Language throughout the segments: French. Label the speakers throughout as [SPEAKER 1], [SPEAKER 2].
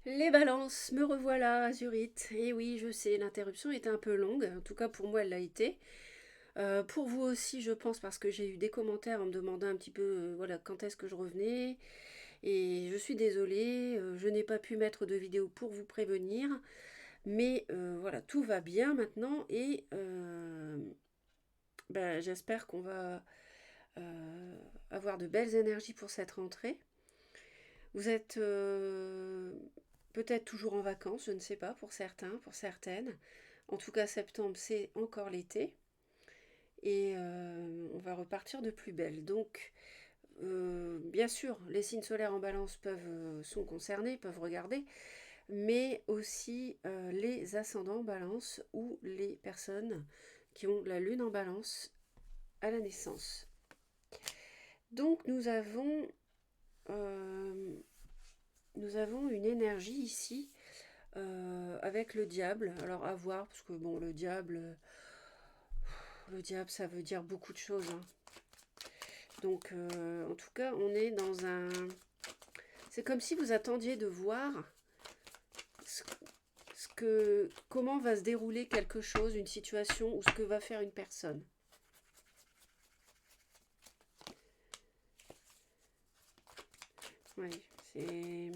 [SPEAKER 1] Les balances, me revoilà, Azurite. Et oui, je sais, l'interruption était un peu longue, en tout cas pour moi elle l'a été. Pour vous aussi, je pense, parce que j'ai eu des commentaires en me demandant un petit peu voilà, quand est-ce que je revenais. Et je suis désolée, je n'ai pas pu mettre de vidéo pour vous prévenir. Mais voilà, tout va bien maintenant et ben, j'espère qu'on va avoir de belles énergies pour cette rentrée. Vous êtes peut-être toujours en vacances, je ne sais pas, pour certains, pour certaines. En tout cas, septembre, c'est encore l'été. Et on va repartir de plus belle. Donc, bien sûr, les signes solaires en balance sont concernés, peuvent regarder, mais aussi les ascendants en balance ou les personnes qui ont la lune en balance à la naissance. Donc, euh, nous avons une énergie ici avec le diable. Alors à voir, parce que bon, le diable, ça veut dire beaucoup de choses, hein. Donc en tout cas, on est dans un... C'est comme si vous attendiez de voir ce, comment va se dérouler quelque chose, une situation, ou ce que va faire une personne. Oui, c'est...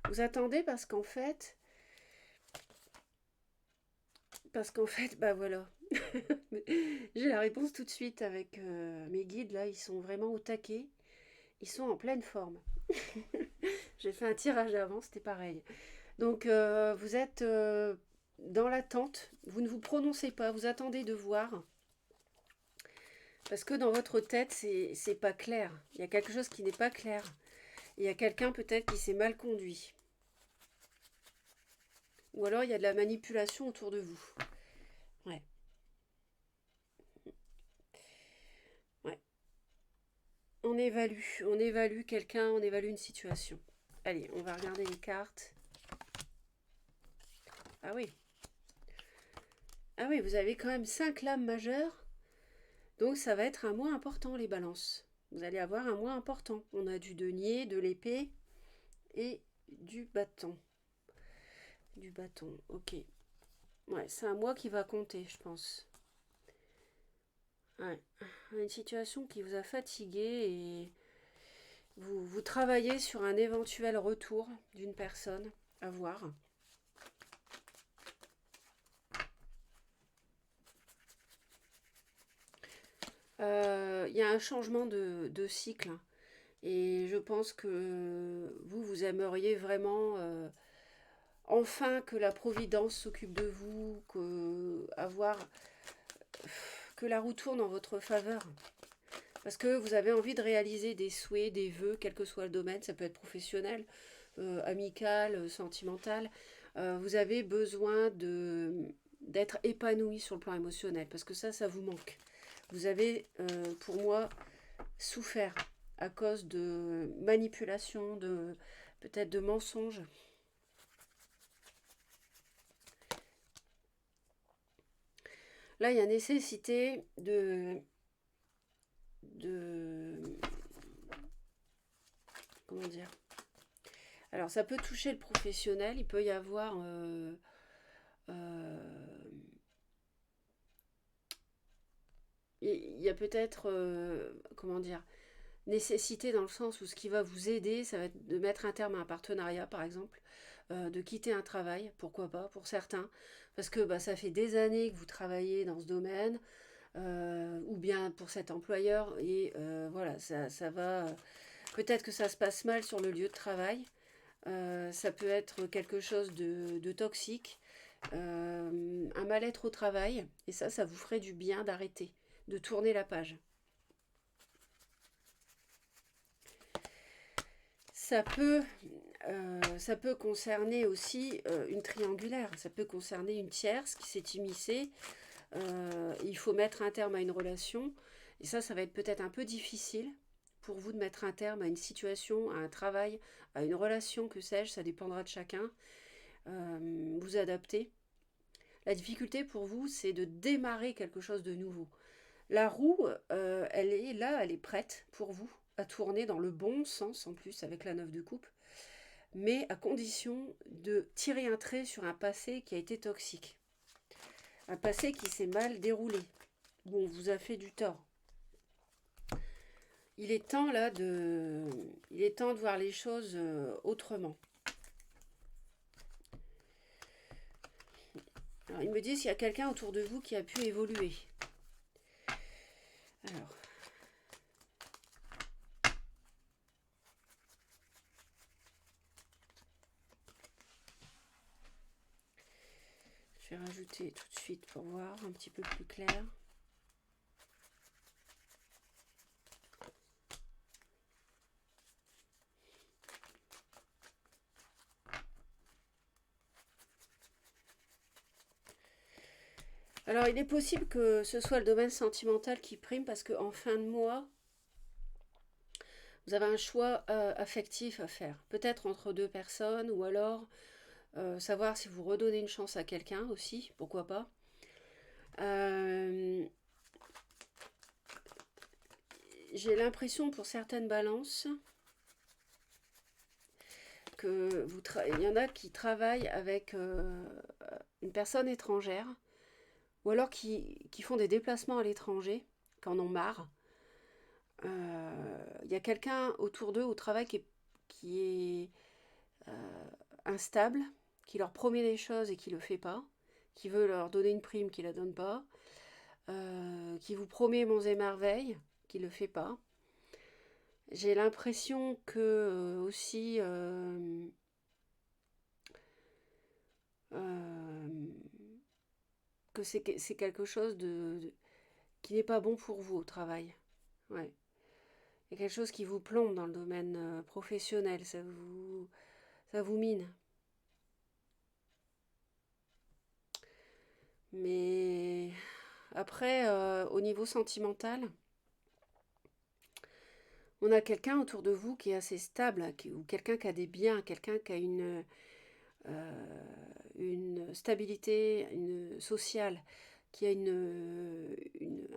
[SPEAKER 1] Vous attendez parce qu'en fait, bah voilà. J'ai la réponse tout de suite avec mes guides, là, ils sont vraiment au taquet. Ils sont en pleine forme. J'ai fait un tirage avant, c'était pareil. Donc vous êtes dans l'attente, vous ne vous prononcez pas, vous attendez de voir. Parce que dans votre tête, c'est pas clair. Il y a quelque chose qui n'est pas clair. Il y a quelqu'un peut-être qui s'est mal conduit. Ou alors il y a de la manipulation autour de vous. Ouais, ouais. On évalue quelqu'un, on évalue une situation. Allez, on va regarder les cartes. Ah oui, ah oui, vous avez quand même 5 lames majeures. Donc ça va être un mois important, les balances. Vous allez avoir un mois important. On a du denier, de l'épée et du bâton. Du bâton, ok. Ouais, c'est un mois qui va compter, je pense. Ouais. Une situation qui vous a fatigué et vous travaillez sur un éventuel retour d'une personne à voir. Il y a un changement de cycle, hein. Et je pense que vous aimeriez vraiment enfin que la Providence s'occupe de vous, que la roue tourne en votre faveur. Parce que vous avez envie de réaliser des souhaits, des vœux, quel que soit le domaine, ça peut être professionnel, amical, sentimental. Vous avez besoin d'être épanoui sur le plan émotionnel, parce que ça vous manque. Vous avez, pour moi, souffert à cause de manipulation, peut-être de mensonges. Là, il y a nécessité de comment dire. Alors, ça peut toucher le professionnel. Il peut y avoir euh, il y a peut-être comment dire, nécessité dans le sens où ce qui va vous aider, ça va être de mettre un terme à un partenariat, par exemple, de quitter un travail, pourquoi pas, pour certains, parce que bah, ça fait des années que vous travaillez dans ce domaine, ou bien pour cet employeur, et voilà, ça va. Peut-être que ça se passe mal sur le lieu de travail. Ça peut être quelque chose de toxique, un mal-être au travail, et ça vous ferait du bien d'arrêter, de tourner la page. Ça peut, ça peut concerner aussi une triangulaire, ça peut concerner une tierce qui s'est immiscée. Il faut mettre un terme à une relation, et ça va être peut-être un peu difficile pour vous de mettre un terme à une situation, à un travail, à une relation, que sais-je, ça dépendra de chacun. Vous adapter. La difficulté pour vous, c'est de démarrer quelque chose de nouveau. La roue, elle est là, elle est prête pour vous à tourner dans le bon sens en plus avec la 9 de coupe. mais à condition de tirer un trait sur un passé qui a été toxique. Un passé qui s'est mal déroulé, où on vous a fait du tort. Il est temps là il est temps de voir les choses autrement. Alors, ils me disent qu'il y a quelqu'un autour de vous qui a pu évoluer. Alors, je vais rajouter tout de suite pour voir un petit peu plus clair. Alors, il est possible que ce soit le domaine sentimental qui prime parce qu'en fin de mois, vous avez un choix affectif à faire. Peut-être entre deux personnes ou alors savoir si vous redonnez une chance à quelqu'un aussi, pourquoi pas. J'ai l'impression pour certaines balances que il y en a qui travaillent avec une personne étrangère ou alors qui font des déplacements à l'étranger, qui en ont marre. Il y a quelqu'un autour d'eux au travail qui est instable, qui leur promet des choses et qui ne le fait pas, qui veut leur donner une prime qui ne la donne pas, qui vous promet monts et merveilles, qui ne le fait pas. J'ai l'impression que aussi que c'est quelque chose qui n'est pas bon pour vous au travail. Ouais. Il y a quelque chose qui vous plombe dans le domaine professionnel, ça vous mine. Mais après, au niveau sentimental, on a quelqu'un autour de vous qui est assez stable, ou quelqu'un qui a des biens, quelqu'un qui a une stabilité sociale, qui a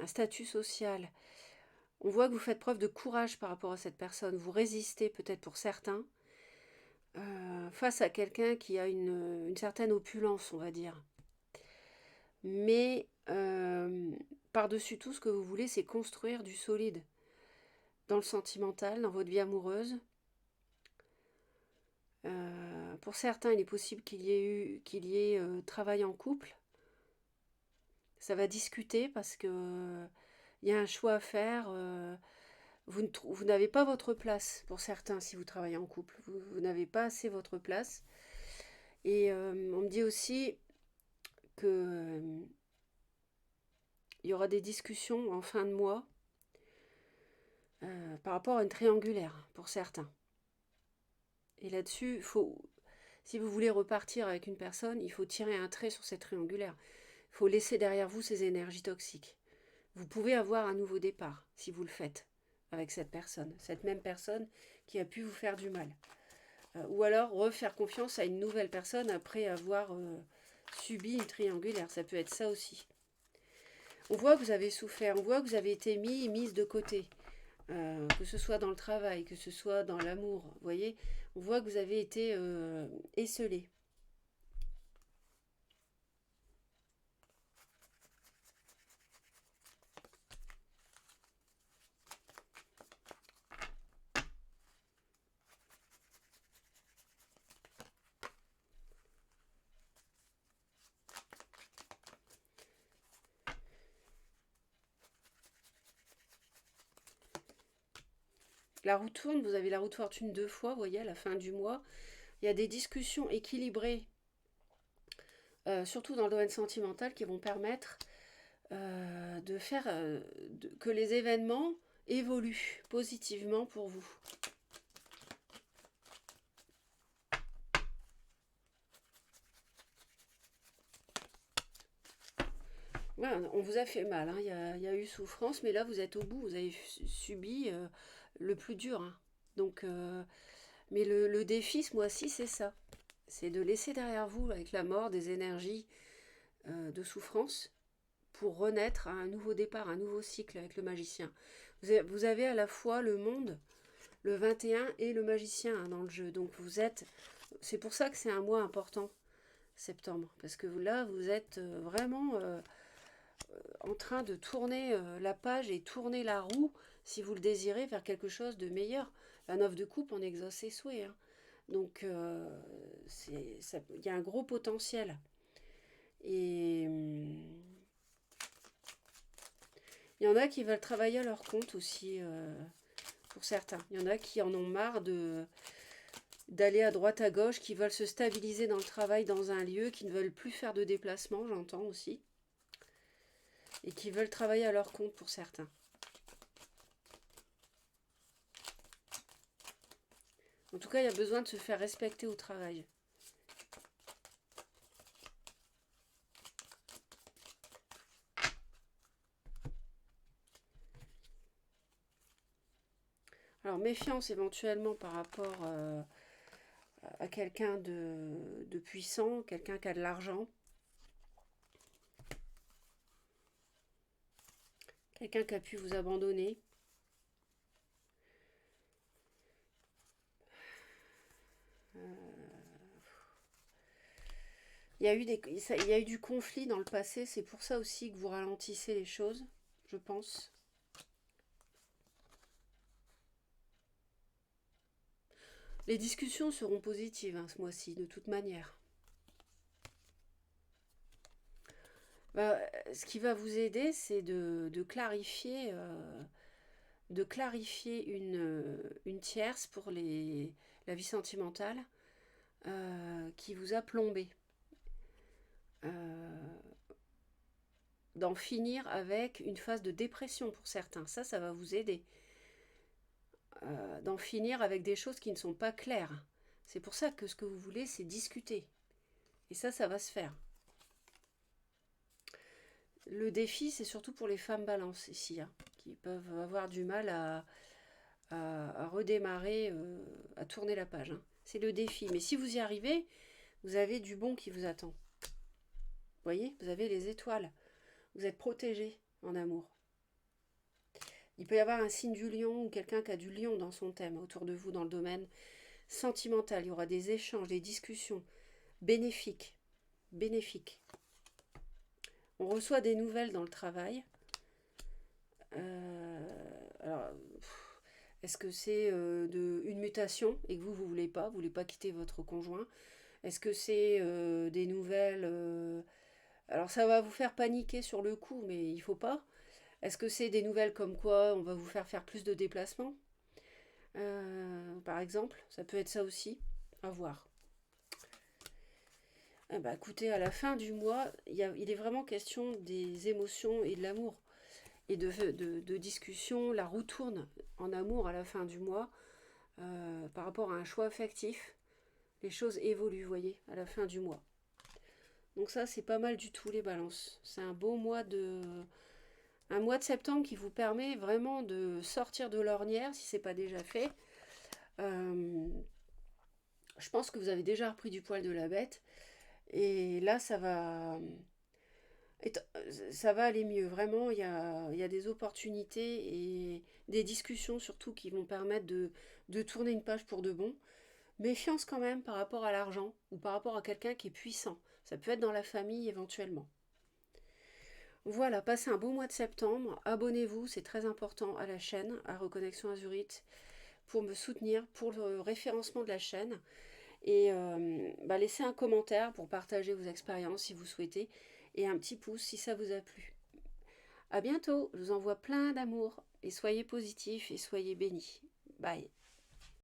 [SPEAKER 1] un statut social. On voit que vous faites preuve de courage par rapport à cette personne, vous résistez peut-être pour certains, face à quelqu'un qui a une certaine opulence, on va dire. Mais par-dessus tout, ce que vous voulez, c'est construire du solide dans le sentimental, dans votre vie amoureuse. Pour certains, il est possible qu'il y ait travail en couple. Ça va discuter parce que il y a un choix à faire. Vous n'avez pas votre place pour certains si vous travaillez en couple. Vous n'avez pas assez votre place. Et on me dit aussi que il y aura des discussions en fin de mois par rapport à une triangulaire pour certains. Et là-dessus, si vous voulez repartir avec une personne, il faut tirer un trait sur cette triangulaire. Il faut laisser derrière vous ces énergies toxiques. Vous pouvez avoir un nouveau départ si vous le faites avec cette même personne qui a pu vous faire du mal. Ou alors refaire confiance à une nouvelle personne après avoir subi une triangulaire. Ça peut être ça aussi. On voit que vous avez souffert, on voit que vous avez été mise de côté. Que ce soit dans le travail, que ce soit dans l'amour, vous voyez, on voit que vous avez été esseulé. La roue tourne, vous avez la roue de fortune 2 fois, vous voyez, à la fin du mois. Il y a des discussions équilibrées, surtout dans le domaine sentimental, qui vont permettre de faire que les événements évoluent positivement pour vous. Ouais, on vous a fait mal, hein. Il y a eu souffrance, mais là vous êtes au bout, vous avez subi le plus dur, hein. Donc, mais le défi ce mois-ci, c'est ça. C'est de laisser derrière vous, avec la mort, des énergies de souffrance pour renaître à un nouveau départ, un nouveau cycle avec le magicien. Vous avez à la fois le monde le 21 et le magicien hein, dans le jeu. Donc c'est pour ça que c'est un mois important, septembre. Parce que là, vous êtes vraiment en train de tourner la page et tourner la roue, si vous le désirez, vers quelque chose de meilleur. La 9 de coupe, on exauce ses souhaits. Hein. Donc, il y a un gros potentiel. Et il y en a qui veulent travailler à leur compte aussi, pour certains. Il y en a qui en ont marre d'aller à droite à gauche, qui veulent se stabiliser dans le travail, dans un lieu, qui ne veulent plus faire de déplacement, j'entends aussi. Et qui veulent travailler à leur compte pour certains. En tout cas, il y a besoin de se faire respecter au travail. Alors, méfiance éventuellement par rapport à quelqu'un de puissant, quelqu'un qui a de l'argent. Quelqu'un qui a pu vous abandonner. Il y a eu du conflit dans le passé, c'est pour ça aussi que vous ralentissez les choses, je pense. Les discussions seront positives hein, ce mois-ci, de toute manière. Ce qui va vous aider, c'est de clarifier une tierce pour la vie sentimentale qui vous a plombé. D'en finir avec une phase de dépression pour certains. Ça va vous aider. D'en finir avec des choses qui ne sont pas claires. C'est pour ça que ce que vous voulez, c'est discuter. Et ça va se faire. Le défi, c'est surtout pour les femmes balance ici, hein, qui peuvent avoir du mal à redémarrer, à tourner la page. Hein. C'est le défi. Mais si vous y arrivez, vous avez du bon qui vous attend. Vous voyez, vous avez les étoiles. Vous êtes protégé en amour. Il peut y avoir un signe du lion ou quelqu'un qui a du lion dans son thème autour de vous dans le domaine sentimental. Il y aura des échanges, des discussions bénéfiques. Bénéfiques. On reçoit des nouvelles dans le travail. Alors, est-ce que c'est une mutation et que vous ne voulez pas quitter votre conjoint? Est-ce que c'est des nouvelles alors ça va vous faire paniquer sur le coup, mais il ne faut pas. Est-ce que c'est des nouvelles comme quoi on va vous faire plus de déplacements par exemple, ça peut être ça aussi, à voir. Écoutez, à la fin du mois, il est vraiment question des émotions et de l'amour et de discussion. La roue tourne en amour à la fin du mois par rapport à un choix affectif. Les choses évoluent, vous voyez, à la fin du mois. Donc ça, c'est pas mal du tout, les balances. C'est un beau mois un mois de septembre qui vous permet vraiment de sortir de l'ornière, si ce n'est pas déjà fait. Je pense que vous avez déjà repris du poil de la bête. Et là, ça va aller mieux. Vraiment, il y a des opportunités et des discussions surtout qui vont permettre de tourner une page pour de bon. Méfiance quand même par rapport à l'argent ou par rapport à quelqu'un qui est puissant. Ça peut être dans la famille éventuellement. Voilà, passez un bon mois de septembre. Abonnez-vous, c'est très important à la chaîne, à Reconnexion Azurite, pour me soutenir, pour le référencement de la chaîne. Et laissez un commentaire pour partager vos expériences si vous souhaitez. Et un petit pouce si ça vous a plu. À bientôt, je vous envoie plein d'amour. Et soyez positifs et soyez bénis. Bye.